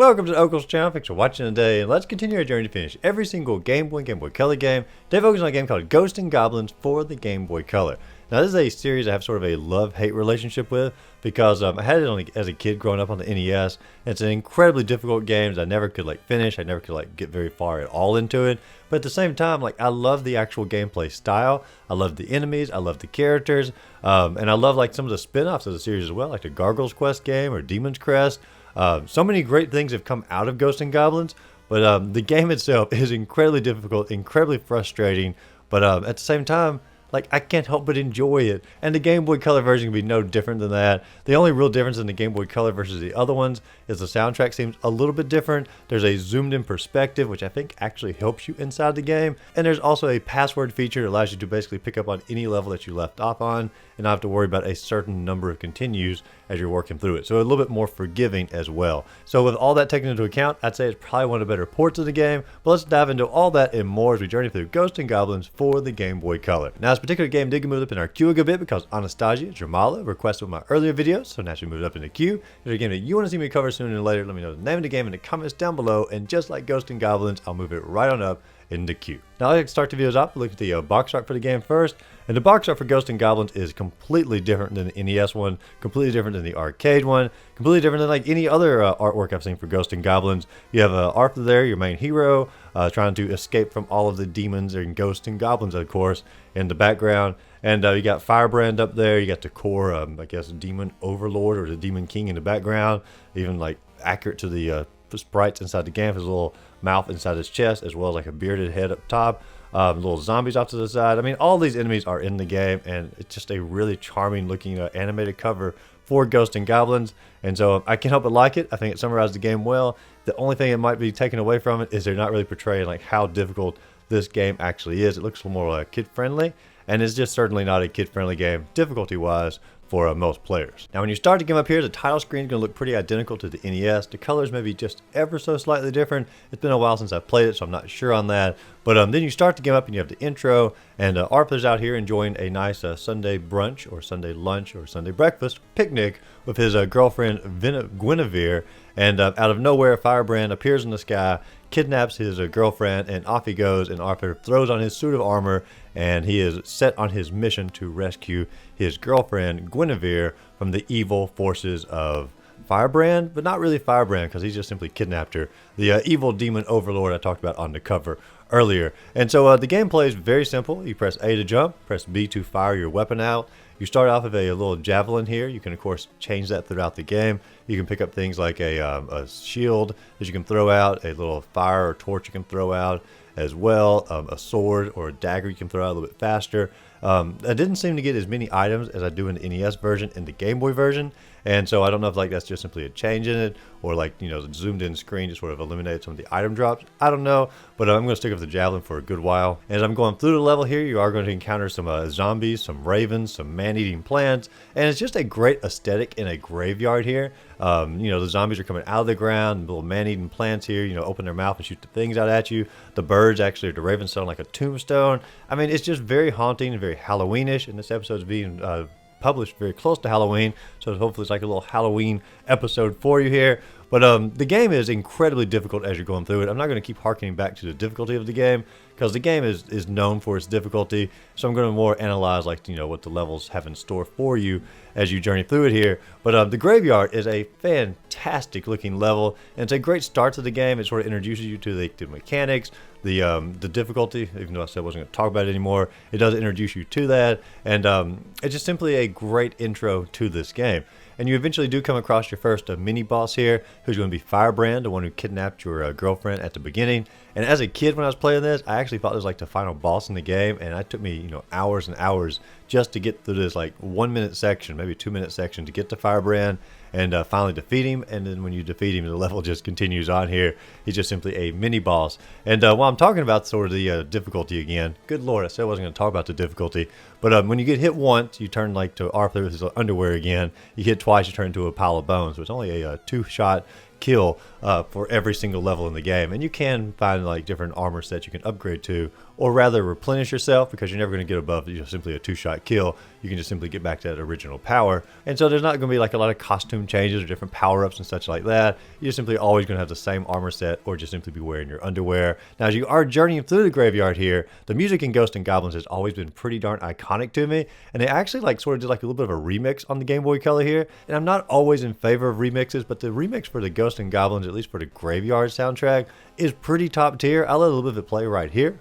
Welcome to the Oakles channel. Thanks for watching today, and let's continue our journey to finish every single Game Boy and Game Boy Color game. Today focusing on a game called Ghosts N Goblins for the Game Boy Color. Now this is a series I have sort of a love-hate relationship with because I had it as a kid growing up on the NES. And it's an incredibly difficult game that I never could finish. I never could get very far at all into it. But at the same time, I love the actual gameplay style. I love the enemies. I love the characters. And I love some of the spin-offs of the series as well, like the Gargoyle's Quest game or Demon's Crest. So many great things have come out of Ghosts N Goblins, but the game itself is incredibly difficult, incredibly frustrating, but at the same time, I can't help but enjoy it. And the Game Boy Color version can be no different than that. The only real difference in the Game Boy Color versus the other ones is the soundtrack seems a little bit different. There's a zoomed in perspective, which I think actually helps you inside the game. And there's also a password feature that allows you to basically pick up on any level that you left off on and not have to worry about a certain number of continues as you're working through it. So a little bit more forgiving as well. So with all that taken into account, I'd say it's probably one of the better ports of the game. But let's dive into all that and more as we journey through Ghosts N Goblins for the Game Boy Color. Now, this particular game did get moved up in our queue a good bit because Anastasia Jamala requested one of my earlier videos, so naturally moved up in the queue. If there's a game that you want to see me cover sooner than later, let me know the name of the game in the comments down below, and just like Ghosts N Goblins, I'll move it right on up in the queue. Now let's start the videos off. Look at the box art for the game first. And the box art for Ghosts N Goblins is completely different than the NES one, completely different than the arcade one, completely different than any other artwork I've seen for Ghosts N Goblins. You have Arthur there, your main hero, trying to escape from all of the demons and ghosts and goblins, of course, in the background. And you got Firebrand up there. You got the core, I guess, Demon Overlord or the Demon King in the background, even accurate to the sprites inside the game. His little mouth inside his chest, as well as a bearded head up top. Little zombies off to the side. I mean, all these enemies are in the game, and it's just a really charming looking animated cover for Ghosts N Goblins. And so I can't help but like it. I think it summarized the game well. The only thing it might be taken away from it is they're not really portraying how difficult this game actually is. It looks a little more kid friendly, and it's just certainly not a kid friendly game difficulty wise for most players. Now when you start the game up here, the title screen is going to look pretty identical to the NES. The colors may be just ever so slightly different. It's been a while since I've played it, so I'm not sure on that. But then you start the game up and you have the intro, and Arthur's out here enjoying a nice Sunday brunch or Sunday lunch or Sunday breakfast picnic with his girlfriend Guinevere. And out of nowhere, Firebrand appears in the sky, kidnaps his girlfriend, and off he goes, and Arthur throws on his suit of armor, and he is set on his mission to rescue his girlfriend Guinevere from the evil forces of Firebrand, but not really Firebrand because he's just simply kidnapped her. The evil demon overlord I talked about on the cover earlier. And so the gameplay is very simple. You press A to jump, press B to fire your weapon out. You start off with a little javelin here. You can, of course, change that throughout the game. You can pick up things like a shield that you can throw out, a little fire or torch you can throw out as well, a sword or a dagger you can throw out a little bit faster. I didn't seem to get as many items as I do in the NES version and the Game Boy version. And so I don't know if that's just simply a change in it, or the zoomed in screen just sort of eliminated some of the item drops. I don't know, but I'm going to stick with the javelin for a good while. As I'm going through the level here, you are going to encounter some zombies, some ravens, some man-eating plants, and it's just a great aesthetic in a graveyard here. The zombies are coming out of the ground, little man-eating plants here, open their mouth and shoot the things out at you. The birds actually, the ravens sound like a tombstone. I mean, it's just very haunting and very Halloweenish, and this episode's being published very close to Halloween, so hopefully it's a little Halloween episode for you here. But the game is incredibly difficult as you're going through it. I'm not going to keep harkening back to the difficulty of the game because the game is known for its difficulty. So I'm going to more analyze what the levels have in store for you as you journey through it here. But the graveyard is a fantastic looking level, and it's a great start to the game. It sort of introduces you to the mechanics, the difficulty. Even though I said I wasn't going to talk about it anymore, it does introduce you to that, and it's just simply a great intro to this game. And you eventually do come across your first mini boss here, who's going to be Firebrand, the one who kidnapped your girlfriend at the beginning. And as a kid, when I was playing this, I actually thought it was the final boss in the game, and it took me hours and hours just to get through this 1 minute section, maybe 2 minute section to get to Firebrand and finally defeat him. And then when you defeat him, the level just continues on here. He's just simply a mini boss. And while I'm talking about sort of the difficulty again, good lord, I said I wasn't going to talk about the difficulty, but when you get hit once, you turn to Arthur with his underwear again. You hit twice, you turn into a pile of bones. So it's only a 2-shot kill for every single level in the game, and you can find different armor sets you can upgrade to or rather replenish yourself, because you're never going to get above simply a 2-shot kill. You can just simply get back to that original power. And so there's not going to be like a lot of costume changes or different power-ups and such like that. You're simply always going to have the same armor set, or just simply be wearing your underwear. Now, as you are journeying through the graveyard here, the music in Ghosts N Goblins has always been pretty darn iconic to me, and they actually like sort of did like a little bit of a remix on the Game Boy Color here. And I'm not always in favor of remixes, but the remix for the Ghosts N Goblins, at least for the graveyard soundtrack, is pretty top tier. I'll let a little bit of it play right here.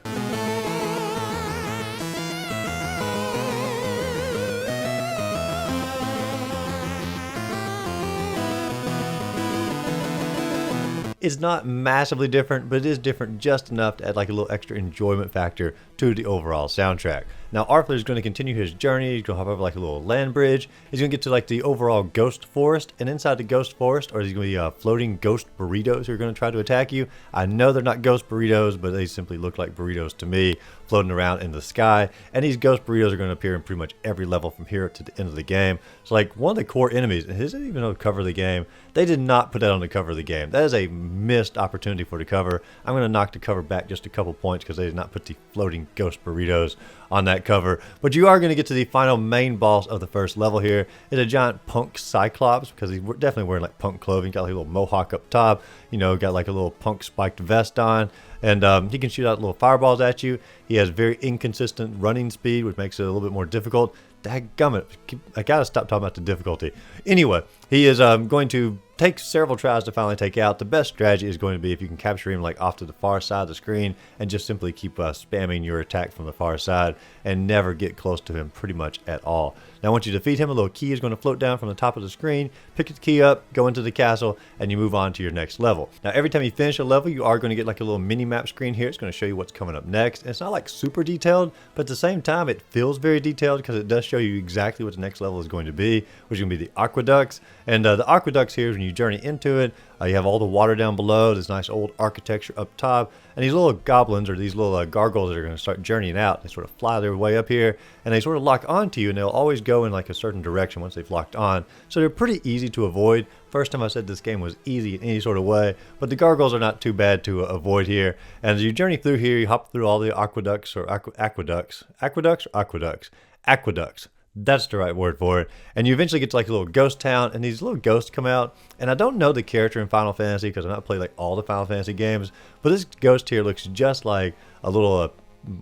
It's not massively different, but it is different just enough to add like a little extra enjoyment factor to the overall soundtrack. Now, Arthur is going to continue his journey. He's going to hop over like a little land bridge. He's going to get to like the overall ghost forest, and inside the ghost forest are these going to be floating ghost burritos who are going to try to attack you. I know they're not ghost burritos, but they simply look like burritos to me, floating around in the sky. And these ghost burritos are going to appear in pretty much every level from here to the end of the game. So like one of the core enemies, and this isn't even on the cover of the game. They did not put that on the cover of the game. That is a missed opportunity for the cover. I'm going to knock the cover back just a couple points because they did not put the floating ghost burritos on that cover. But you are going to get to the final main boss of the first level here. It's a giant punk cyclops, because he's definitely wearing like punk clothing. Got like a little mohawk up top, you know, got like a little punk spiked vest on, and he can shoot out little fireballs at you. He has very inconsistent running speed, which makes it a little bit more difficult. Dadgummit, I gotta stop talking about the difficulty. Anyway, he is going to take several tries to finally take out. The best strategy is going to be if you can capture him like off to the far side of the screen and just simply keep spamming your attack from the far side and never get close to him pretty much at all. Now, once you defeat him, a little key is going to float down from the top of the screen. Pick the key up, go into the castle, and you move on to your next level. Now, every time you finish a level, you are going to get like a little mini map screen here. It's going to show you what's coming up next. And it's not like super detailed, but at the same time, it feels very detailed because it does show you exactly what the next level is going to be, which is going to be the aqueducts. And the aqueducts here, when you journey into it, you have all the water down below, this nice old architecture up top, and these little goblins, or these little gargoyles, that are going to start journeying out. They sort of fly their way up here, and they sort of lock onto you, and they'll always go in like a certain direction once they've locked on. So they're pretty easy to avoid. First time I said this game was easy in any sort of way, but the gargoyles are not too bad to avoid here. And as you journey through here, you hop through all the aqueducts, or aqueducts. That's the right word for it. And you eventually get to like a little ghost town, and these little ghosts come out. And I don't know the character in Final Fantasy because I've not played like all the Final Fantasy games, but this ghost here looks just like a little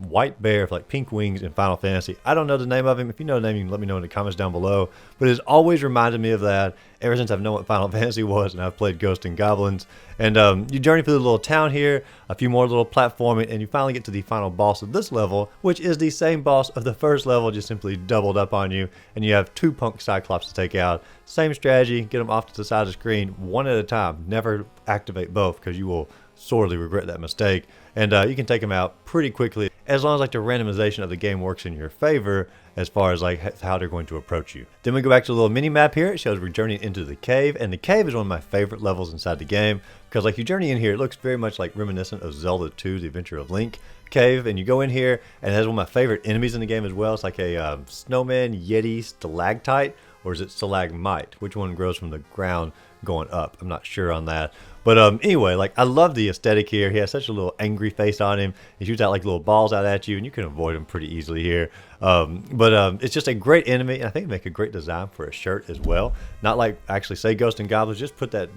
white bear with like pink wings in Final Fantasy. I don't know the name of him. If you know the name, you can let me know in the comments down below. But it's always reminded me of that ever since I've known what Final Fantasy was, and I've played Ghosts N Goblins. And you journey through the little town here, a few more little platforming, and you finally get to the final boss of this level, which is the same boss of the first level, just simply doubled up on you. And you have 2 punk cyclops to take out. Same strategy, get them off to the side of the screen, one at a time. Never activate both because you will sorely regret that mistake. And you can take them out pretty quickly, as long as like the randomization of the game works in your favor as far as like how they're going to approach you. Then we go back to the little mini map here. It shows we're journeying into the cave, and the cave is one of my favorite levels inside the game because like you journey in here, it looks very much like reminiscent of Zelda 2: The Adventure of Link cave. And you go in here, and it has one of my favorite enemies in the game as well. It's like a snowman yeti stalactite, or is it stalagmite? Which one grows from the ground going up? I'm not sure on that. But anyway, like I love the aesthetic here. He has such a little angry face on him. He shoots out like little balls out at you, and you can avoid him pretty easily here. But it's just a great enemy, and I think they make a great design for a shirt as well. Not like actually say Ghosts N Goblins, just put that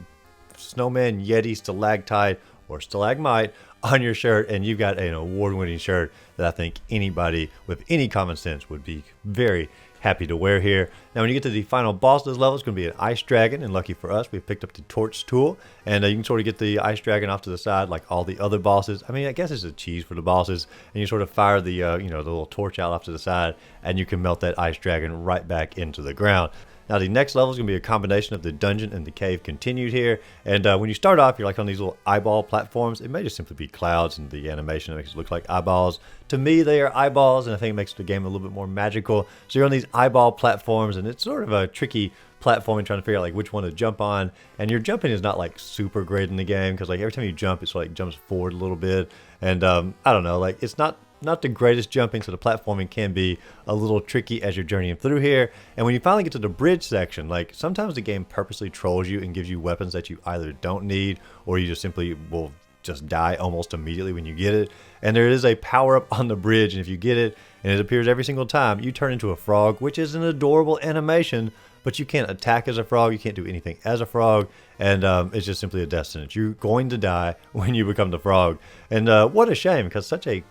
snowman yeti stalactite or stalagmite on your shirt, and you've got an award-winning shirt that I think anybody with any common sense would be very happy to wear here. Now, when you get to the final boss of this level, it's going to be an ice dragon, and lucky for us, we've picked up the torch tool, and you can sort of get the ice dragon off to the side like all the other bosses. I mean, I guess it's a cheese for the bosses, and you sort of fire the the little torch out off to the side, and you can melt that ice dragon right back into the ground. Now, the next level is going to be a combination of the dungeon and the cave continued here. And when you start off, you're like on these little eyeball platforms. It may just simply be clouds, and the animation makes it look like eyeballs. To me, they are eyeballs, and I think it makes the game a little bit more magical. So you're on these eyeball platforms, and it's sort of a tricky platforming, trying to figure out like which one to jump on. And your jumping is not like super great in the game because like every time you jump, it's like jumps forward a little bit. And I don't know, like it's not the greatest jumping, so the platforming can be a little tricky as you're journeying through here. And when you finally get to the bridge section, like sometimes the game purposely trolls you and gives you weapons that you either don't need or you just simply will just die almost immediately when you get it. And there is a power-up on the bridge, and if you get it, and it appears every single time, you turn into a frog, which is an adorable animation, but you can't attack as a frog, you can't do anything as a frog, and it's just simply a death sentence. You're going to die when you become the frog. And what a shame, because such a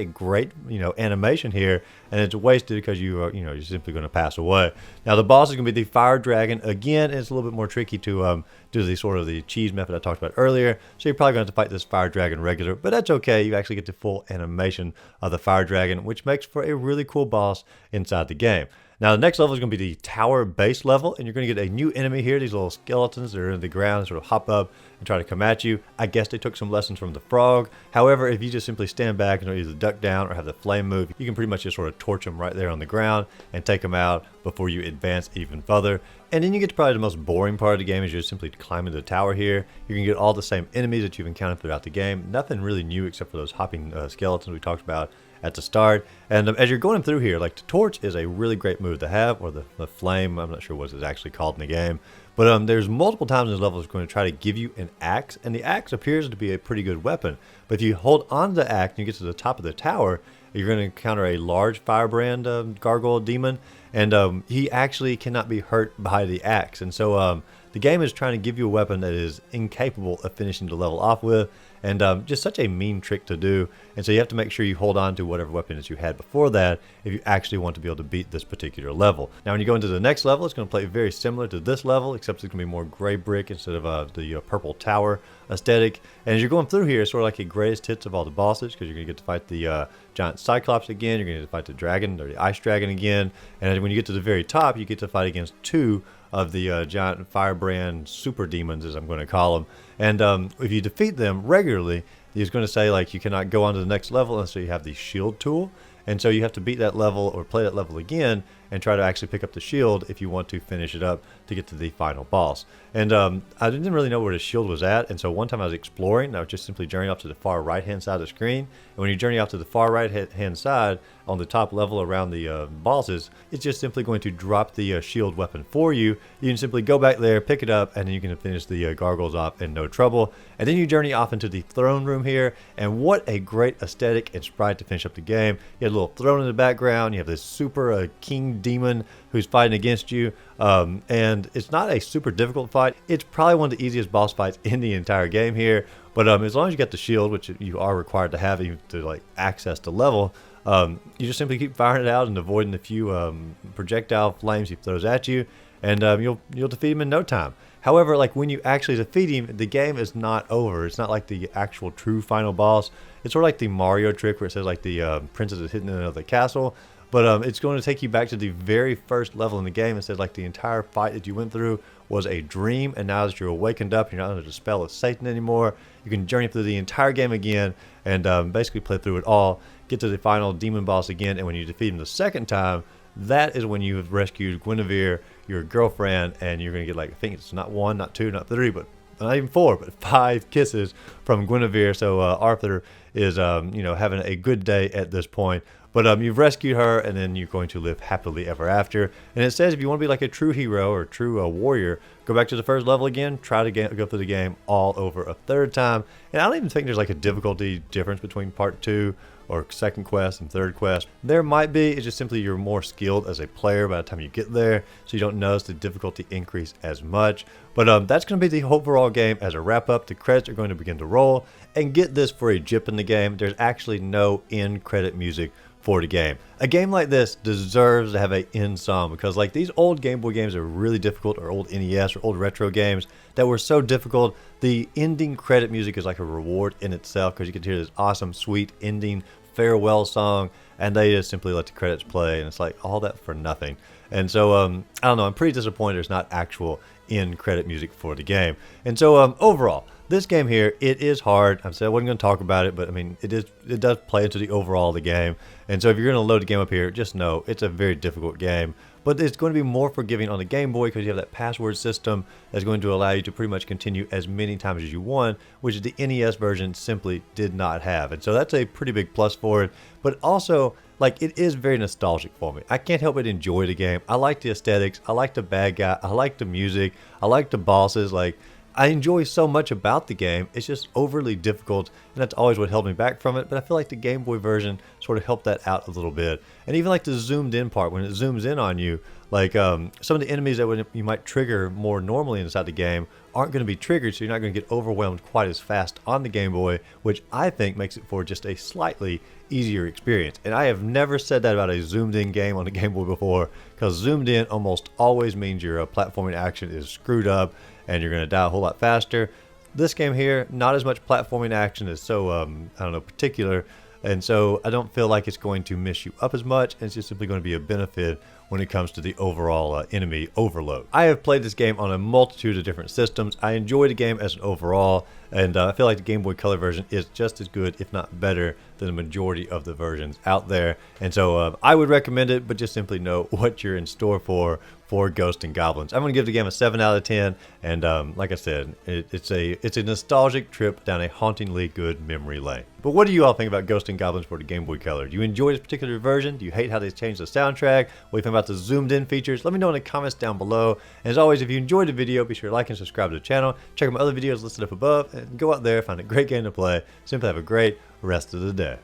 great, animation here, and it's wasted because you're simply going to pass away. Now the boss is going to be the fire dragon. Again, it's a little bit more tricky to do the sort of the cheese method I talked about earlier, so you're probably going to have to fight this fire dragon regular, but that's okay. You actually get the full animation of the fire dragon, which makes for a really cool boss inside the game. Now, the next level is going to be the tower base level, and you're going to get a new enemy here. These little skeletons that are in the ground sort of hop up and try to come at you. I guess they took some lessons from the frog. However, if you just simply stand back and either duck down or have the flame move, you can pretty much just sort of torch them right there on the ground and take them out before you advance even further. And then you get to probably the most boring part of the game is you're simply climbing the tower here. You can get all the same enemies that you've encountered throughout the game. Nothing really new except for those hopping skeletons we talked about at the start. And as you're going through here, like the torch is a really great move to have, or the flame, I'm not sure what it's actually called in the game. But there's multiple times in this level it's going to try to give you an axe, and the axe appears to be a pretty good weapon. But if you hold on to the axe and you get to the top of the tower, you're going to encounter a large firebrand gargoyle demon, and he actually cannot be hurt by the axe. And so the game is trying to give you a weapon that is incapable of finishing the level off with, and just such a mean trick to do. And so you have to make sure you hold on to whatever weapon that you had before that if you actually want to be able to beat this particular level. Now when you go into the next level, it's going to play very similar to this level, except it's going to be more gray brick instead of the purple tower aesthetic. And as you're going through here, it's sort of like a greatest hits of all the bosses, because you're going to get to fight the giant cyclops again, you're going to get to fight the dragon, or the ice dragon again, and when you get to the very top, you get to fight against two of the giant firebrand super demons, as I'm going to call them. And if you defeat them regularly, he's going to say like you cannot go on to the next level unless you have the shield tool. And so you have to beat that level or play that level again and try to actually pick up the shield if you want to finish it up to get to the final boss. And I didn't really know where the shield was at, and so one time I was exploring, and I was just simply journeying off to the far right hand side of the screen. And when you journey off to the far right hand side on the top level around the bosses, it's just simply going to drop the shield weapon for you. You can simply go back there, pick it up, and then you can finish the gargoyles off in no trouble. And then you journey off into the throne room here, and what a great aesthetic and sprite to finish up the game. You have a little throne in the background, you have this super king demon who's fighting against you, and it's not a super difficult fight. It's probably one of the easiest boss fights in the entire game here, but as long as you get the shield, which you are required to have even to like access the level, you just simply keep firing it out and avoiding the few projectile flames he throws at you, and you'll defeat him in no time. However, like when you actually defeat him, the game is not over. It's not like the actual true final boss. It's sort of like the Mario trick where it says like the princess is hidden in another castle. But it's going to take you back to the very first level in the game. It says like the entire fight that you went through was a dream, and now that you're awakened up, you're not under the spell of Satan anymore. You can journey through the entire game again and basically play through it all, get to the final demon boss again, and when you defeat him the second time, that is when you have rescued Guinevere, your girlfriend, and you're going to get like, I think it's not 1, not 2, not 3, but not even 4, but 5 kisses from Guinevere. So Arthur is having a good day at this point. But you've rescued her, and then you're going to live happily ever after. And it says if you want to be like a true hero or true warrior, go back to the first level again, try to go through the game all over a third time. And I don't even think there's like a difficulty difference between part 2 or second quest and third quest. There might be, it's just simply you're more skilled as a player by the time you get there, so you don't notice the difficulty increase as much. But that's going to be the overall game as a wrap up. The credits are going to begin to roll, and get this for a jip in the game, there's actually no end credit music for the game. A game like this deserves to have an end song, because like these old Game Boy games are really difficult, or old NES or old retro games that were so difficult. The ending credit music is like a reward in itself, because you can hear this awesome sweet ending farewell song, and they just simply let the credits play, and it's like all that for nothing. And so I don't know, I'm pretty disappointed there's not actual end credit music for the game. And so overall, this game here, it is hard. I said I wasn't going to talk about it, but I mean, it does play into the overall of the game. And so if you're going to load the game up here, just know it's a very difficult game. But it's going to be more forgiving on the Game Boy, because you have that password system that's going to allow you to pretty much continue as many times as you want, which the NES version simply did not have. And so that's a pretty big plus for it. But also, like, it is very nostalgic for me. I can't help but enjoy the game. I like the aesthetics. I like the bad guy. I like the music. I like the bosses. Like, I enjoy so much about the game. It's just overly difficult, and that's always what held me back from it. But I feel like the Game Boy version sort of helped that out a little bit. And even like the zoomed in part, when it zooms in on you, like some of the enemies that you might trigger more normally inside the game aren't going to be triggered, so you're not going to get overwhelmed quite as fast on the Game Boy, which I think makes it for just a slightly easier experience. And I have never said that about a zoomed in game on the Game Boy before, because zoomed in almost always means your platforming action is screwed up and you're going to die a whole lot faster. This game here, not as much platforming action, is so I don't know, particular, and so I don't feel like it's going to mess you up as much. It's just simply going to be a benefit when it comes to the overall enemy overload. I have played this game on a multitude of different systems. I enjoy the game as an overall, and I feel like the Game Boy Color version is just as good, if not better, than the majority of the versions out there. And so I would recommend it, but just simply know what you're in store for Ghosts N Goblins. I'm going to give the game a 7 out of 10, and like I said, it's a nostalgic trip down a hauntingly good memory lane. But what do you all think about Ghosts N Goblins for the Game Boy Color? Do you enjoy this particular version? Do you hate how they changed the soundtrack? What do you think about the zoomed in features? Let me know in the comments down below. And as always, if you enjoyed the video, be sure to like and subscribe to the channel. Check out my other videos listed up above, and go out there, find a great game to play. Simply have a great rest of the day.